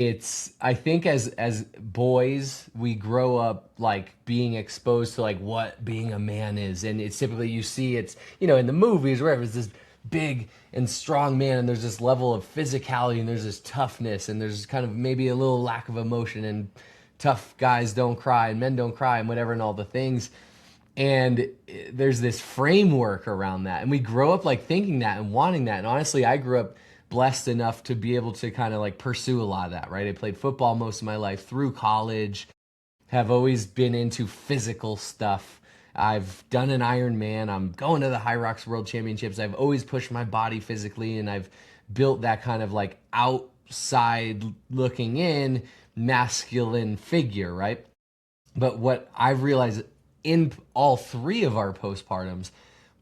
I think as boys, we grow up like being exposed to like what being a man is. And it's typically you see it's, in the movies, wherever it's this big and strong man and there's this level of physicality and there's this toughness and there's kind of maybe a little lack of emotion and tough guys don't cry and men don't cry and whatever and all the things. And there's this framework around that, and we grow up like thinking that and wanting that. And honestly, I grew up blessed enough to be able to kind of like pursue a lot of that, right? I played football most of my life through college, have always been into physical stuff. I've done an Ironman. I'm going to the High Rocks World Championships. I've always pushed my body physically, and I've built that kind of like outside looking in masculine figure, right? But what I've realized in all three of our postpartums,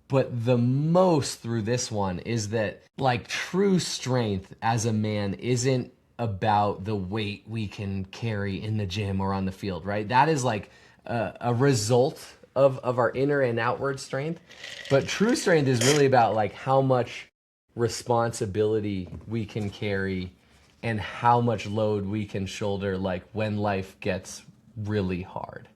but the most through this one, is that like true strength as a man isn't about the weight we can carry in the gym or on the field, right? That is like a result of our inner and outward strength. But true strength is really about like how much responsibility we can carry and how much load we can shoulder like when life gets really hard,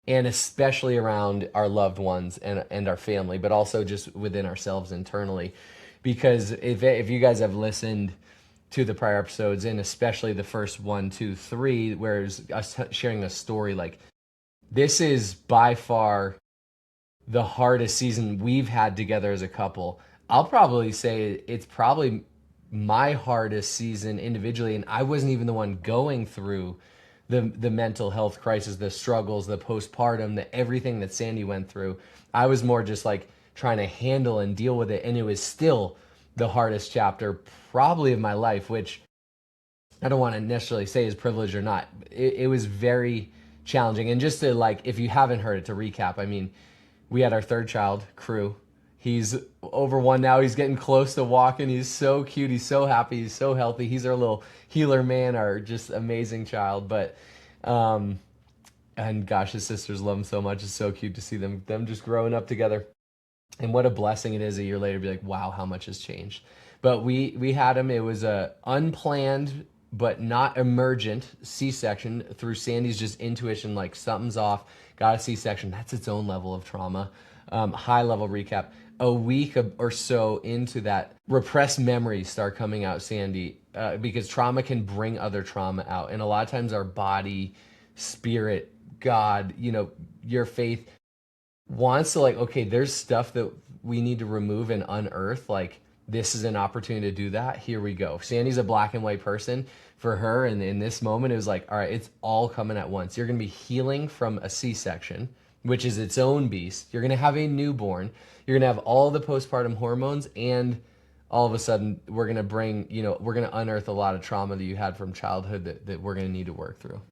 and especially around our loved ones and our family, but also just within ourselves internally. Because if you guys have listened to the prior episodes, and especially the first one, two, three, where it's us sharing a story, like this is by far the hardest season we've had together as a couple. I'll probably say it's probably my hardest season individually, and I wasn't even the one going through the mental health crisis, the struggles, the postpartum, the everything that Sandy went through. I was more just like trying to handle and deal with it, and it was still the hardest chapter probably of my life, which I don't want to necessarily say is privilege or not. It was very challenging. And just to like, if you haven't heard it, to recap, I mean, we had our third child, Crew. He's over one now. He's getting close to walking. He's so cute. He's so happy. He's so healthy. He's our little healer man, our just amazing child. But, and gosh, his sisters love him so much. It's so cute to see them just growing up together. And what a blessing it is a year later to be like, wow, how much has changed. But we had him. It was a unplanned but not emergent C-section through Sandy's just intuition, like something's off. Got a C-section. That's its own level of trauma. High level recap. A week or so into that, repressed memories start coming out, Sandy, because trauma can bring other trauma out. And a lot of times our body, spirit, God, your faith wants to like, okay, there's stuff that we need to remove and unearth. Like, this is an opportunity to do that. Here we go. Sandy's a black and white person. For her, and in this moment, it was like, all right, it's all coming at once. You're going to be healing from a C-section, which is its own beast. You're going to have a newborn. You're going to have all the postpartum hormones, and all of a sudden, we're going to bring, we're going to unearth a lot of trauma that you had from childhood that we're going to need to work through.